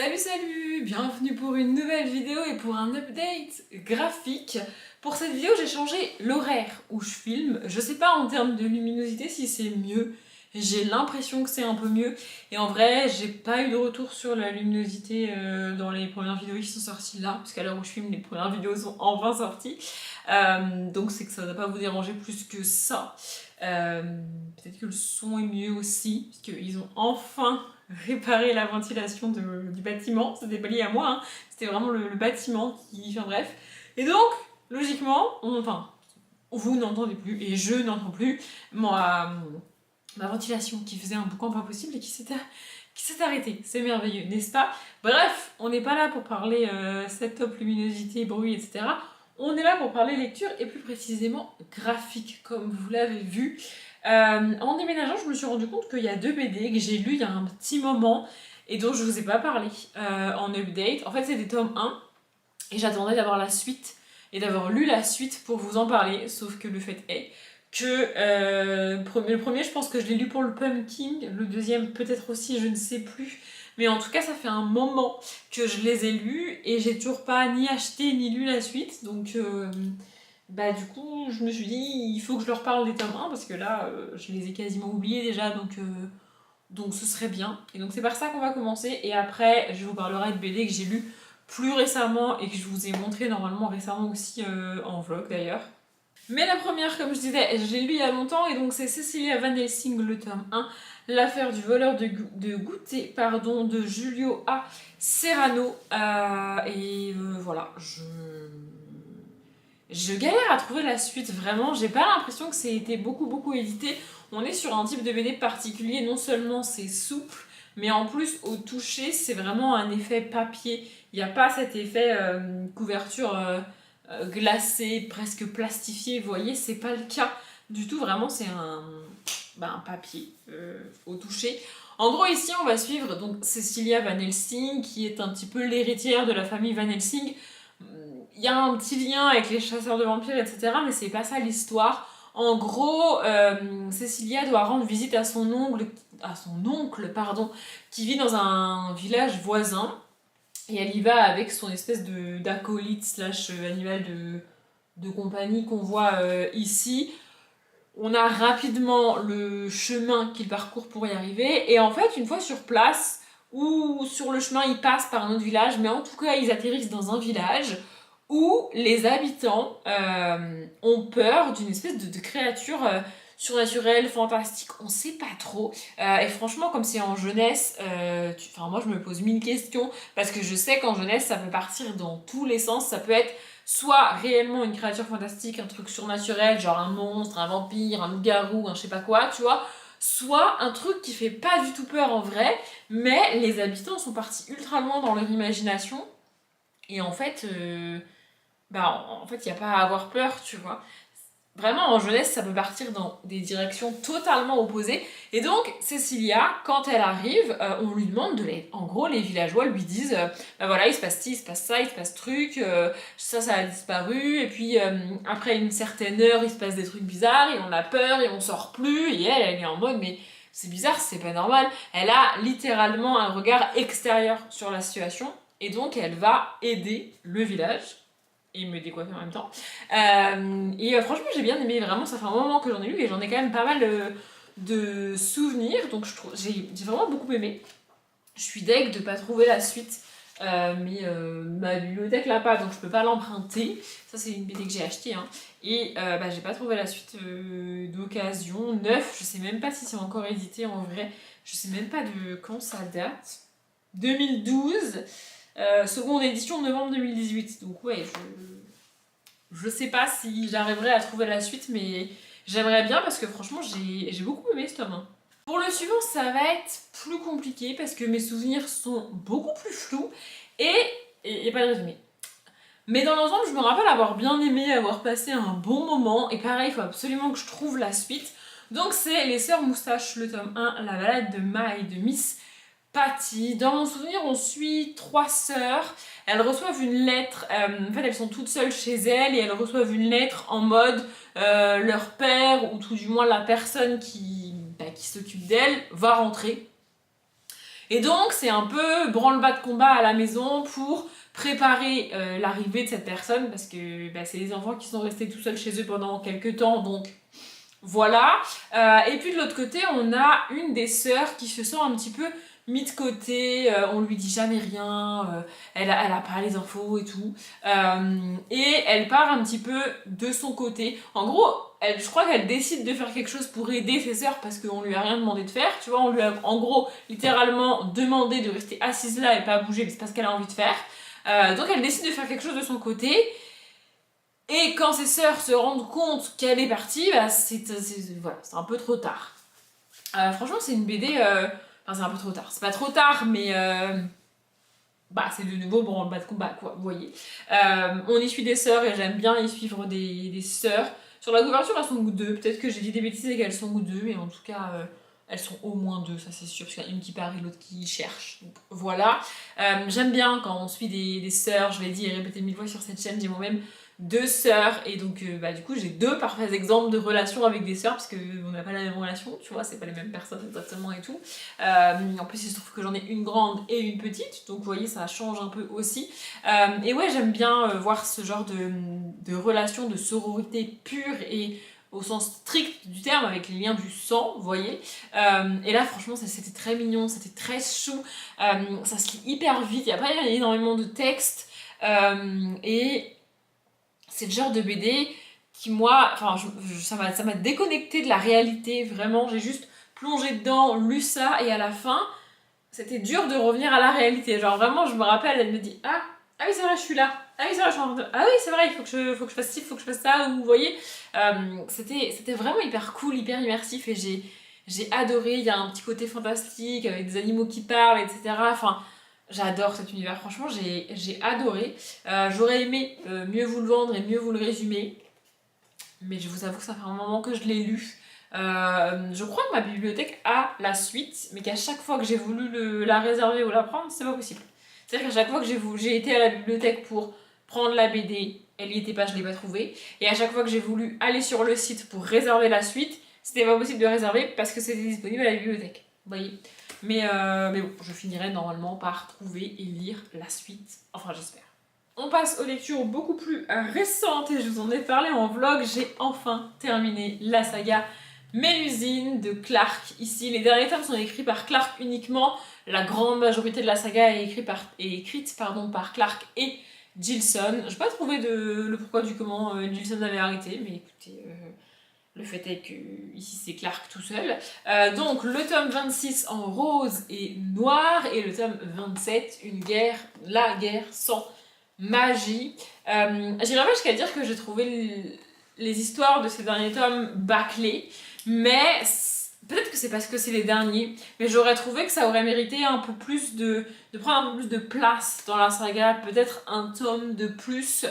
Salut, bienvenue pour une nouvelle vidéo et pour un update graphique. Pour cette vidéo, j'ai changé l'horaire où je filme. Je sais pas en termes de luminosité si c'est mieux. J'ai l'impression que c'est un peu mieux. Et en vrai, j'ai pas eu de retour sur la luminosité dans les premières vidéos qui sont sorties là. Parce qu'à l'heure où je filme, les premières vidéos sont enfin sorties. Donc c'est que ça ne va pas vous déranger plus que ça. Peut-être que le son est mieux aussi. Parce qu'ils ont enfin réparer la ventilation du bâtiment. C'était pas lié à moi, hein. C'était vraiment le bâtiment qui... Enfin bref. Et donc, logiquement, vous n'entendez plus, et je n'entends plus, ma ventilation qui faisait un boucan pas possible et qui s'est arrêtée. C'est merveilleux, n'est-ce pas? Bref, on n'est pas là pour parler setup, luminosité, bruit, etc. On est là pour parler lecture et plus précisément graphique, comme vous l'avez vu. En déménageant, je me suis rendu compte qu'il y a 2 BD que j'ai lus il y a un petit moment et dont je vous ai pas parlé en update. En fait, c'est des tomes 1 et j'attendais d'avoir la suite et d'avoir lu la suite pour vous en parler. Sauf que le fait est que le premier, je pense que je l'ai lu pour le Pumpkin, le deuxième peut-être aussi, je ne sais plus. Mais en tout cas, ça fait un moment que je les ai lus et j'ai toujours pas ni acheté ni lu la suite. Donc du coup, je me suis dit, il faut que je leur parle des tomes 1 parce que là, je les ai quasiment oubliés déjà, donc ce serait bien. Et donc c'est par ça qu'on va commencer. Et après, je vous parlerai de BD que j'ai lu plus récemment et que je vous ai montré normalement récemment aussi en vlog d'ailleurs. Mais la première, comme je disais, je l'ai lu il y a longtemps et donc c'est Cecilia Van Helsing, le tome 1, l'affaire du voleur de goûter, de Julio A. Serrano. Voilà, je galère à trouver la suite, vraiment. J'ai pas l'impression que c'est été beaucoup édité. On est sur un type de BD particulier, non seulement c'est souple, mais en plus au toucher, c'est vraiment un effet papier. Il n'y a pas cet effet couverture glacée, presque plastifiée, vous voyez, c'est pas le cas du tout. Vraiment, c'est un papier au toucher. En gros, ici, on va suivre donc Cecilia Van Helsing, qui est un petit peu l'héritière de la famille Van Helsing. Il y a un petit lien avec les chasseurs de vampires, etc. Mais c'est pas ça l'histoire. En gros, Cecilia doit rendre visite à son oncle, qui vit dans un village voisin. Et elle y va avec son espèce d'acolyte slash animal de compagnie qu'on voit ici. On a rapidement le chemin qu'il parcourt pour y arriver. Et en fait, une fois sur place, ou sur le chemin, ils passent par un autre village, mais en tout cas, ils atterrissent dans un village où les habitants ont peur d'une espèce de créature surnaturelle, fantastique, on sait pas trop. Et franchement, comme c'est en jeunesse, moi je me pose 1000 questions, parce que je sais qu'en jeunesse, ça peut partir dans tous les sens. Ça peut être soit réellement une créature fantastique, un truc surnaturel, genre un monstre, un vampire, un loup-garou, un je sais pas quoi, tu vois, soit un truc qui fait pas du tout peur en vrai, mais les habitants sont partis ultra loin dans leur imagination, et en fait, il n'y a pas à avoir peur, tu vois. Vraiment, en jeunesse, ça peut partir dans des directions totalement opposées. Et donc, Cecilia, quand elle arrive, on lui demande de l'aide. En gros, les villageois lui disent voilà, il se passe ci, il se passe ça, il se passe truc, ça a disparu, et puis après une certaine heure, il se passe des trucs bizarres, et on a peur, et on sort plus, et elle est en mode mais c'est bizarre, c'est pas normal. Elle a littéralement un regard extérieur sur la situation, et donc elle va aider le village et me décoiffer en même temps. Franchement, j'ai bien aimé, vraiment, ça fait un moment que j'en ai lu et j'en ai quand même pas mal de souvenirs, donc j'ai vraiment beaucoup aimé. Je suis deg de pas trouver la suite, mais ma bibliothèque l'a pas, donc je peux pas l'emprunter. Ça, c'est une BD que j'ai achetée, hein. Et j'ai pas trouvé la suite d'occasion. 9, je sais même pas si c'est encore édité en vrai, je sais même pas de quand ça date. 2012. Seconde édition novembre 2018. Donc ouais, je sais pas si j'arriverai à trouver la suite, mais j'aimerais bien parce que franchement j'ai beaucoup aimé ce tome 1. Pour le suivant, ça va être plus compliqué parce que mes souvenirs sont beaucoup plus flous et pas de résumé. Mais dans l'ensemble, je me rappelle avoir bien aimé, avoir passé un bon moment, et pareil, il faut absolument que je trouve la suite. Donc c'est Les Sœurs Moustaches, le tome 1, la balade de Ma et de Miss Patty. Dans mon souvenir, on suit 3 sœurs. Elles reçoivent une lettre. En fait, elles sont toutes seules chez elles et elles reçoivent une lettre en mode leur père, ou tout du moins la personne qui s'occupe d'elles, va rentrer. Et donc c'est un peu branle-bas de combat à la maison pour préparer l'arrivée de cette personne, parce que bah, c'est des enfants qui sont restés tout seuls chez eux pendant quelques temps, donc voilà. Et puis de l'autre côté, on a une des sœurs qui se sent un petit peu mis de côté, on lui dit jamais rien, elle a pas les infos et tout. Et elle part un petit peu de son côté. En gros, je crois qu'elle décide de faire quelque chose pour aider ses sœurs parce qu'on lui a rien demandé de faire. Tu vois, on lui a en gros littéralement demandé de rester assise là et pas bouger, mais c'est pas ce qu'elle a envie de faire. Donc elle décide de faire quelque chose de son côté. Et quand ses sœurs se rendent compte qu'elle est partie, bah voilà, c'est un peu trop tard. Franchement, c'est une BD. Enfin, c'est un peu trop tard. C'est pas trop tard, mais. Bah, c'est de nouveau bon, bas de combat, quoi, vous voyez. On y suit des sœurs et j'aime bien y suivre des sœurs. Sur la couverture, elles sont deux. Peut-être que j'ai dit des bêtises et qu'elles sont deux, mais en tout cas, elles sont au moins deux, ça c'est sûr. Parce qu'il y en a une qui part et l'autre qui cherche. Donc voilà. J'aime bien quand on suit des sœurs, je l'ai dit et répété 1000 fois sur cette chaîne, j'ai moi-même deux sœurs et donc bah du coup j'ai deux parfaits exemples de relations avec des sœurs parce que on n'a pas la même relation, tu vois, c'est pas les mêmes personnes exactement et tout. En plus il se trouve que j'en ai une grande et une petite, donc vous voyez ça change un peu aussi. Et ouais, j'aime bien voir ce genre de relation de sororité pure et au sens strict du terme, avec les liens du sang, vous voyez. Et là, franchement, c'était très mignon, c'était très chou. Ça se lit hyper vite, il n'y a pas énormément de texte. Et c'est le genre de BD qui, moi, enfin, ça m'a déconnecté de la réalité, vraiment. J'ai juste plongé dedans, lu ça, et à la fin, c'était dur de revenir à la réalité. Genre, vraiment, je me rappelle, elle me dit ah oui, c'est vrai, je suis là. Ah oui, c'est vrai, je suis en train de... Ah oui, c'est vrai, faut que je fasse ci, il faut que je fasse ça, ou vous voyez. C'était vraiment hyper cool, hyper immersif, et j'ai adoré. Il y a un petit côté fantastique, avec des animaux qui parlent, etc. Enfin, j'adore cet univers, franchement, j'ai adoré. J'aurais aimé mieux vous le vendre et mieux vous le résumer, mais je vous avoue que ça fait un moment que je l'ai lu. Je crois que ma bibliothèque a la suite, mais qu'à chaque fois que j'ai voulu la réserver ou la prendre, c'est pas possible. C'est-à-dire qu'à chaque fois que j'ai été à la bibliothèque pour prendre la BD, elle y était pas, je l'ai pas trouvée. Et à chaque fois que j'ai voulu aller sur le site pour réserver la suite, c'était pas possible de réserver parce que c'était disponible à la bibliothèque. Vous voyez. Mais bon, je finirai normalement par trouver et lire la suite. Enfin, j'espère. On passe aux lectures beaucoup plus récentes et je vous en ai parlé en vlog. J'ai enfin terminé la saga Mélusine de Clark. Ici, les derniers tomes sont écrits par Clark uniquement. La grande majorité de la saga est écrite par Clark et Gilson. Je n'ai pas trouvé le pourquoi du comment Gilson avait arrêté, mais écoutez, le fait est que ici c'est Clark tout seul. Donc le tome 26 en rose et noir et le tome 27, la guerre sans magie. J'irais pas jusqu'à dire que j'ai trouvé les histoires de ces derniers tomes bâclées, mais peut-être que c'est parce que c'est les derniers, mais j'aurais trouvé que ça aurait mérité un peu plus de prendre un peu plus de place dans la saga, peut-être un tome de plus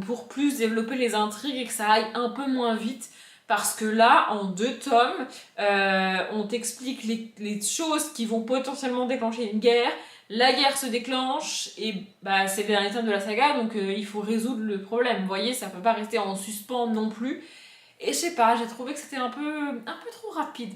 pour plus développer les intrigues et que ça aille un peu moins vite. Parce que là, en 2 tomes, on t'explique les choses qui vont potentiellement déclencher une guerre. La guerre se déclenche et bah, c'est le dernier tome de la saga, donc il faut résoudre le problème. Vous voyez, ça peut pas rester en suspens non plus. Et je sais pas, j'ai trouvé que c'était un peu trop rapide.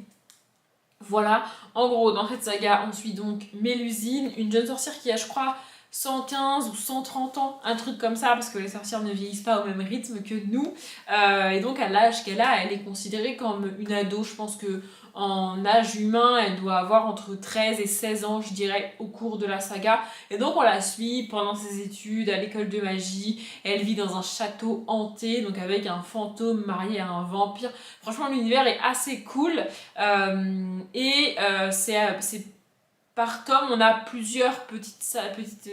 Voilà, en gros, dans cette saga, on suit donc Mélusine, une jeune sorcière qui a, je crois, 115 ou 130 ans, un truc comme ça, parce que les sorcières ne vieillissent pas au même rythme que nous. Et donc, à l'âge qu'elle a, elle est considérée comme une ado. Je pense que en âge humain, elle doit avoir entre 13 et 16 ans, je dirais, au cours de la saga. Et donc, on la suit pendant ses études à l'école de magie. Elle vit dans un château hanté, donc avec un fantôme marié à un vampire. Franchement, l'univers est assez cool. C'est par tome, on a plusieurs petites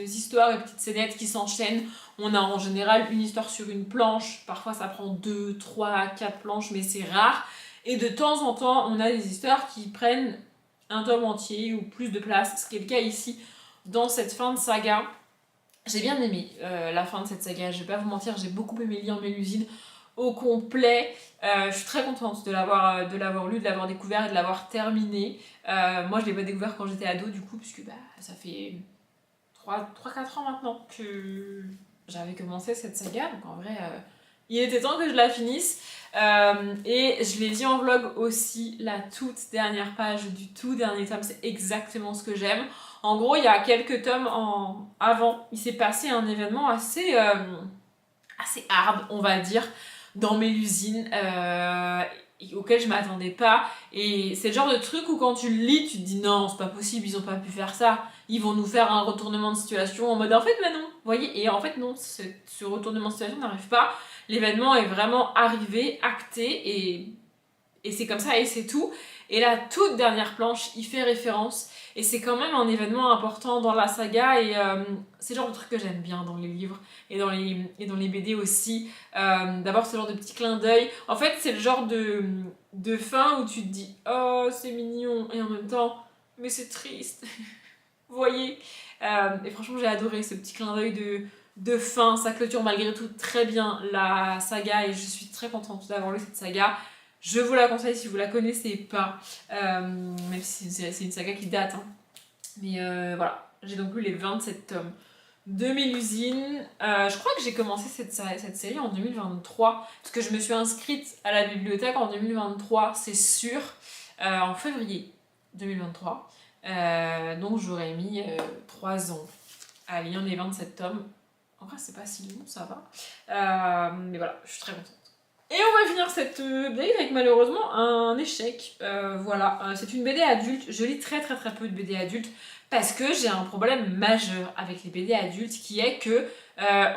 histoires et petites scénettes qui s'enchaînent. On a en général une histoire sur une planche, parfois ça prend 2, 3, 4 planches, mais c'est rare. Et de temps en temps, on a des histoires qui prennent un tome entier ou plus de place, ce qui est le cas ici dans cette fin de saga. J'ai bien aimé la fin de cette saga, je vais pas vous mentir, j'ai beaucoup aimé lire Mélusine au complet. Je suis très contente de l'avoir lu, de l'avoir découvert et de l'avoir terminé. Moi, je l'ai pas découvert quand j'étais ado, du coup, puisque bah, ça fait 3-4 ans maintenant que j'avais commencé cette saga. Donc en vrai, il était temps que je la finisse. Et je l'ai dit en vlog aussi, la toute dernière page du tout dernier tome, c'est exactement ce que j'aime. En gros, il y a quelques tomes avant, il s'est passé un événement assez hard, on va dire, dans Mélusine, auquel je m'attendais pas. Et c'est le genre de truc où quand tu le lis, tu te dis non, c'est pas possible, ils ont pas pu faire ça. Ils vont nous faire un retournement de situation en mode en fait, bah non, vous voyez. Et en fait, non, ce retournement de situation n'arrive pas. L'événement est vraiment arrivé, acté, et c'est comme ça, et c'est tout. Et la toute dernière planche, il fait référence. Et c'est quand même un événement important dans la saga, et c'est le genre de truc que j'aime bien dans les livres et dans les BD aussi. D'abord, ce genre de petit clin d'œil. En fait, c'est le genre de fin où tu te dis oh, c'est mignon, et en même temps, mais c'est triste. Vous voyez. Et franchement, j'ai adoré ce petit clin d'œil de fin. Ça clôture malgré tout très bien la saga, et je suis très contente d'avoir lu cette saga. Je vous la conseille si vous la connaissez pas, même si c'est une saga qui date. Hein. Mais voilà, j'ai donc lu les 27 tomes de Mélusine. Je crois que j'ai commencé cette série en 2023, parce que je me suis inscrite à la bibliothèque en 2023, c'est sûr, en février 2023. Donc j'aurais mis 3 ans à lire les 27 tomes. En vrai, c'est pas si long, ça va. Mais voilà, je suis très contente. Et on va finir cette BD avec malheureusement un échec. Voilà, c'est une BD adulte. Je lis très très très peu de BD adultes parce que j'ai un problème majeur avec les BD adultes qui est que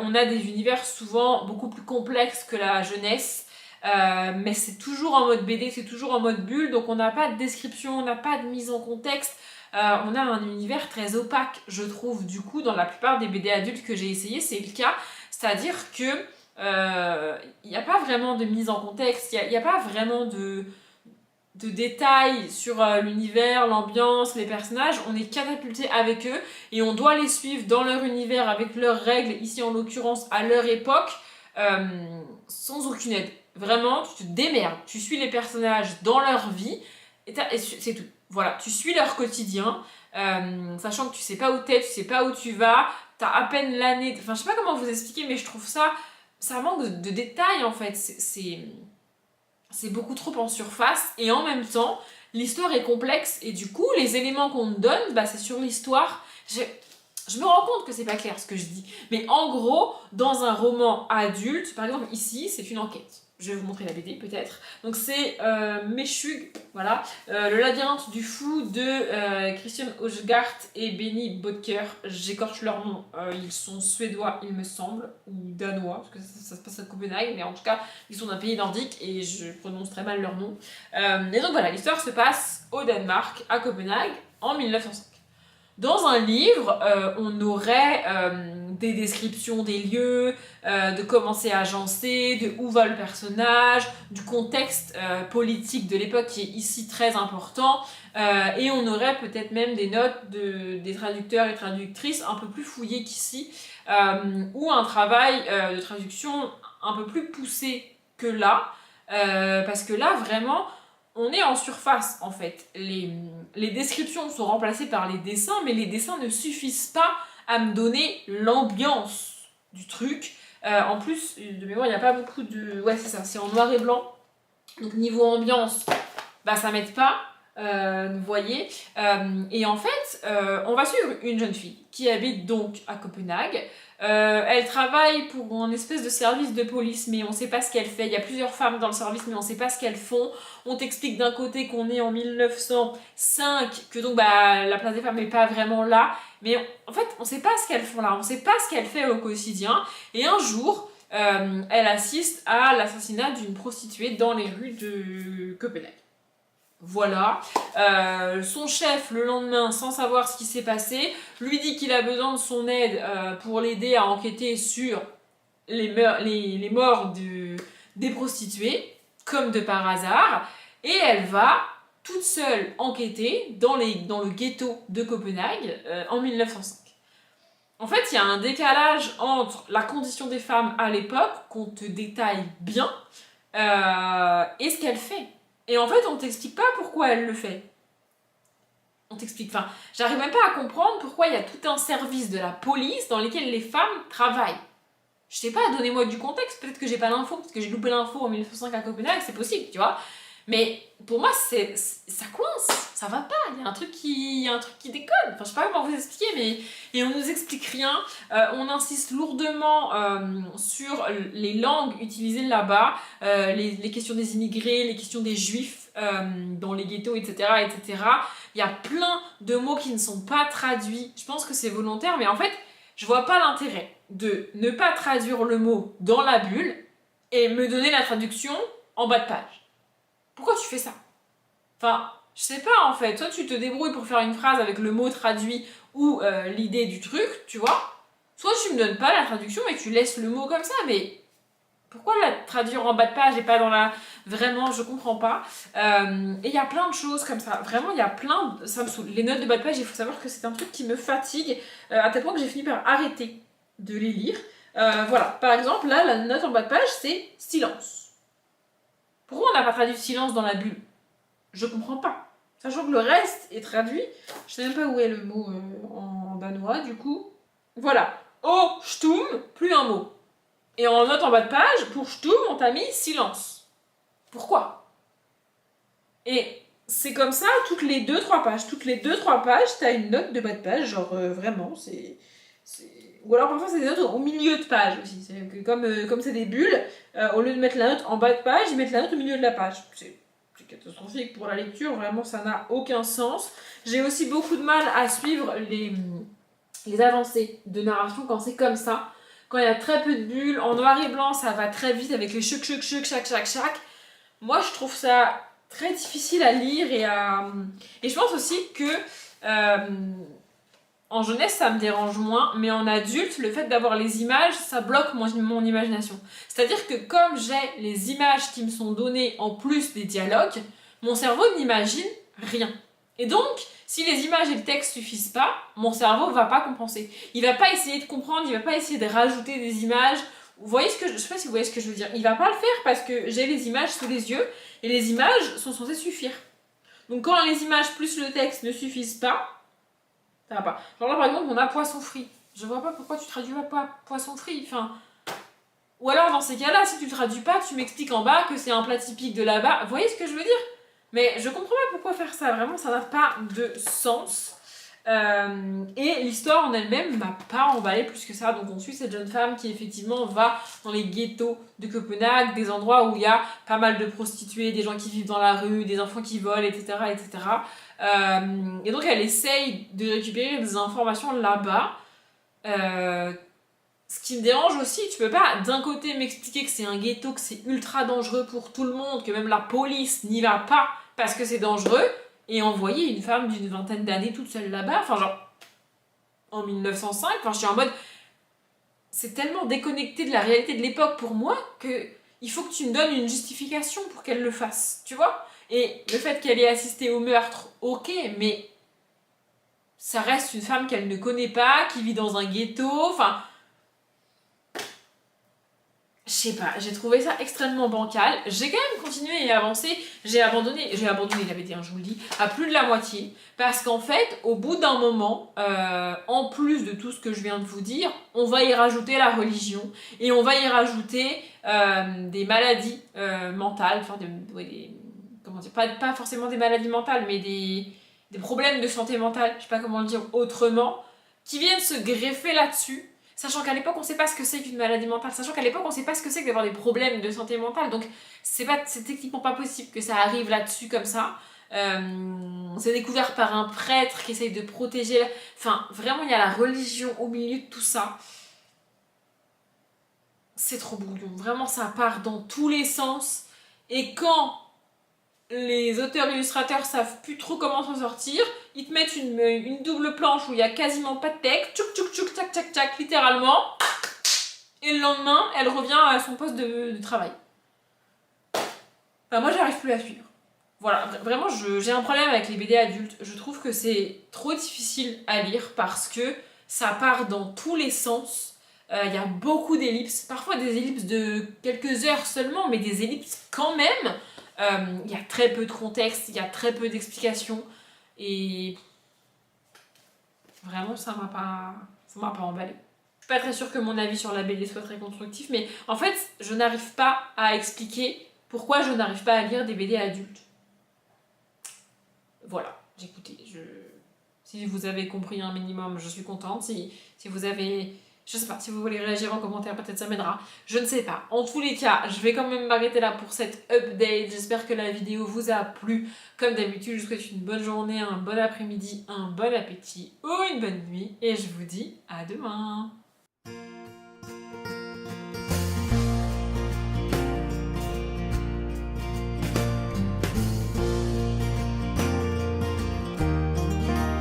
on a des univers souvent beaucoup plus complexes que la jeunesse. Mais c'est toujours en mode BD, c'est toujours en mode bulle, donc on n'a pas de description, on n'a pas de mise en contexte. On a un univers très opaque, je trouve, du coup, dans la plupart des BD adultes que j'ai essayé, c'est le cas. C'est-à-dire que il n'y a pas vraiment de mise en contexte, il n'y a pas vraiment de détails sur l'univers, l'ambiance, les personnages. On est catapulté avec eux et on doit les suivre dans leur univers avec leurs règles, ici en l'occurrence à leur époque, sans aucune aide. Vraiment, tu te démerdes, tu suis les personnages dans leur vie et c'est tout. Voilà, tu suis leur quotidien, sachant que tu sais pas où t'es, tu sais pas où tu vas, t'as à peine l'année. Enfin, je sais pas comment vous expliquer, mais je trouve ça manque de détails en fait. C'est beaucoup trop en surface et en même temps, l'histoire est complexe et du coup, les éléments qu'on te donne, bah, c'est sur l'histoire. Je me rends compte que c'est pas clair ce que je dis, mais en gros, dans un roman adulte, par exemple ici, c'est une enquête. Je vais vous montrer la BD peut-être. Donc c'est Meshug, voilà, le labyrinthe du fou de Christian Hojgaard et Benny Bodker. J'écorche leur nom, ils sont suédois il me semble, ou danois, parce que ça se passe à Copenhague, mais en tout cas ils sont d'un pays nordique et je prononce très mal leur nom. Et donc voilà, l'histoire se passe au Danemark, à Copenhague, en 1905. Dans un livre, on aurait des descriptions des lieux, de comment c'est agencé, de où va le personnage, du contexte politique de l'époque qui est ici très important, et on aurait peut-être même des notes des traducteurs et traductrices un peu plus fouillées qu'ici, ou un travail de traduction un peu plus poussé que là, parce que là vraiment on est en surface en fait. Les descriptions sont remplacées par les dessins, mais les dessins ne suffisent pas à me donner l'ambiance du truc. En plus, de mémoire, il n'y a pas beaucoup de... Ouais, c'est ça, c'est en noir et blanc. Donc niveau ambiance, bah ça m'aide pas. Vous voyez. Et en fait, on va suivre une jeune fille qui habite donc à Copenhague. Elle travaille pour un espèce de service de police, mais on sait pas ce qu'elle fait. Il y a plusieurs femmes dans le service, mais on sait pas ce qu'elles font. On t'explique d'un côté qu'on est en 1905, que donc bah, la place des femmes n'est pas vraiment là. Mais en fait, on sait pas ce qu'elles font là. On sait pas ce qu'elle fait au quotidien. Et un jour, elle assiste à l'assassinat d'une prostituée dans les rues de Copenhague. Voilà, son chef le lendemain, sans savoir ce qui s'est passé, lui dit qu'il a besoin de son aide pour l'aider à enquêter sur les morts des prostituées, comme de par hasard, et elle va toute seule enquêter dans le ghetto de Copenhague en 1905. En fait, il y a un décalage entre la condition des femmes à l'époque, qu'on te détaille bien, et ce qu'elle fait. Et en fait, on t'explique pas pourquoi elle le fait. On t'explique, enfin, j'arrive même pas à comprendre pourquoi il y a tout un service de la police dans lequel les femmes travaillent. Je sais pas, donnez-moi du contexte, peut-être que j'ai pas l'info, parce que j'ai loupé l'info en 1905 à Copenhague, c'est possible, tu vois. Mais pour moi, ça coince, ça va pas, il y a un truc qui déconne. Enfin, je sais pas comment vous expliquer, mais et on nous explique rien. On insiste lourdement sur les langues utilisées là-bas, les questions des immigrés, les questions des juifs dans les ghettos, etc., etc. Il y a plein de mots qui ne sont pas traduits. Je pense que c'est volontaire, mais en fait, je vois pas l'intérêt de ne pas traduire le mot dans la bulle et me donner la traduction en bas de page. Pourquoi tu fais ça? Enfin, je sais pas en fait. Soit tu te débrouilles pour faire une phrase avec le mot traduit ou l'idée du truc, tu vois. Soit tu me donnes pas la traduction et tu laisses le mot comme ça, mais pourquoi la traduire en bas de page et pas dans la... Vraiment, je comprends pas. Et il y a plein de choses comme ça. Vraiment, il y a plein... Ça me saoule. Les notes de bas de page, il faut savoir que c'est un truc qui me fatigue à tel point que j'ai fini par arrêter de les lire. Voilà. Par exemple, là, la note en bas de page, c'est silence. Pourquoi on n'a pas traduit silence dans la bulle? Je comprends pas. Sachant que le reste est traduit. Je sais même pas où est le mot en danois, du coup. Voilà. Oh, stum, plus un mot. Et en note en bas de page, pour stum, on t'a mis silence. Pourquoi? Et c'est comme ça, toutes les 2-3 pages. Toutes les 2-3 pages, t'as une note de bas de page, genre vraiment, c'est... Ou alors parfois c'est des notes au milieu de page aussi. C'est que comme c'est des bulles, au lieu de mettre la note en bas de page, ils mettent la note au milieu de la page. C'est catastrophique pour la lecture, vraiment ça n'a aucun sens. J'ai aussi beaucoup de mal à suivre les avancées de narration quand c'est comme ça. Quand il y a très peu de bulles, en noir et blanc, ça va très vite avec les choc, chac. Moi je trouve ça très difficile à lire et je pense aussi que en jeunesse, ça me dérange moins, mais en adulte, le fait d'avoir les images, ça bloque mon imagination. C'est-à-dire que comme j'ai les images qui me sont données en plus des dialogues, mon cerveau n'imagine rien. Et donc, si les images et le texte suffisent pas, mon cerveau va pas compenser. Il va pas essayer de comprendre, il va pas essayer de rajouter des images. Vous voyez je sais pas si vous voyez ce que je veux dire. Il va pas le faire parce que j'ai les images sous les yeux et les images sont censées suffire. Donc quand les images plus le texte ne suffisent pas, ça va pas. Genre là, par exemple, on a poisson frit. Je vois pas pourquoi tu traduis pas poisson frit. Enfin... Ou alors, dans ces cas-là, si tu traduis pas, tu m'expliques en bas que c'est un plat typique de là-bas. Vous voyez ce que je veux dire? Mais je comprends pas pourquoi faire ça. Vraiment, ça n'a pas de sens. Et l'histoire en elle-même m'a pas emballé plus que ça. Donc on suit cette jeune femme qui effectivement va dans les ghettos de Copenhague, des endroits où il y a pas mal de prostituées, des gens qui vivent dans la rue, des enfants qui volent, etc. etc. Et donc elle essaye de récupérer des informations là-bas. Ce qui me dérange aussi, tu peux pas d'un côté m'expliquer que c'est un ghetto, que c'est ultra dangereux pour tout le monde, que même la police n'y va pas parce que c'est dangereux, et envoyer une femme d'une vingtaine d'années toute seule là-bas, enfin genre en 1905, enfin je suis en mode c'est tellement déconnecté de la réalité de l'époque pour moi que il faut que tu me donnes une justification pour qu'elle le fasse, tu vois? Et le fait qu'elle ait assisté au meurtre, ok, mais ça reste une femme qu'elle ne connaît pas, qui vit dans un ghetto, enfin... Je sais pas, j'ai trouvé ça extrêmement bancal. J'ai quand même continué et avancé. J'ai abandonné, il avait dit, je vous le dis, à plus de la moitié. Parce qu'en fait, au bout d'un moment, en plus de tout ce que je viens de vous dire, on va y rajouter la religion. Et on va y rajouter des maladies mentales. Enfin, comment dire, pas forcément des maladies mentales, mais des problèmes de santé mentale. Je sais pas comment le dire autrement. Qui viennent se greffer là-dessus. Sachant qu'à l'époque, on ne sait pas ce que c'est qu'une maladie mentale. Sachant qu'à l'époque, on ne sait pas ce que c'est que d'avoir des problèmes de santé mentale. Donc, c'est techniquement pas possible que ça arrive là-dessus comme ça. C'est découvert par un prêtre qui essaye de protéger... Enfin, vraiment, il y a la religion au milieu de tout ça. C'est trop brouillon. Vraiment, ça part dans tous les sens. Et quand les auteurs-illustrateurs savent plus trop comment s'en sortir, ils te mettent une double planche où il y a quasiment pas de texte, tchouk, tac, littéralement, et le lendemain, elle revient à son poste de travail. Enfin, moi, j'arrive plus à suivre. Voilà, vraiment, j'ai un problème avec les BD adultes. Je trouve que c'est trop difficile à lire parce que ça part dans tous les sens. Il y a beaucoup d'ellipses, parfois des ellipses de quelques heures seulement, mais des ellipses quand même. Il y a très peu de contexte, il y a très peu d'explications et vraiment ça m'a pas emballé. suis pas très sûre que mon avis sur la BD soit très constructif, mais en fait, je n'arrive pas à expliquer pourquoi je n'arrive pas à lire des BD adultes. Voilà, écoutez, si vous avez compris un minimum, je suis contente. Si vous avez... Je sais pas, si vous voulez réagir en commentaire, peut-être ça m'aidera. Je ne sais pas. En tous les cas, je vais quand même m'arrêter là pour cette update. J'espère que la vidéo vous a plu. Comme d'habitude, je vous souhaite une bonne journée, un bon après-midi, un bon appétit ou une bonne nuit. Et je vous dis à demain.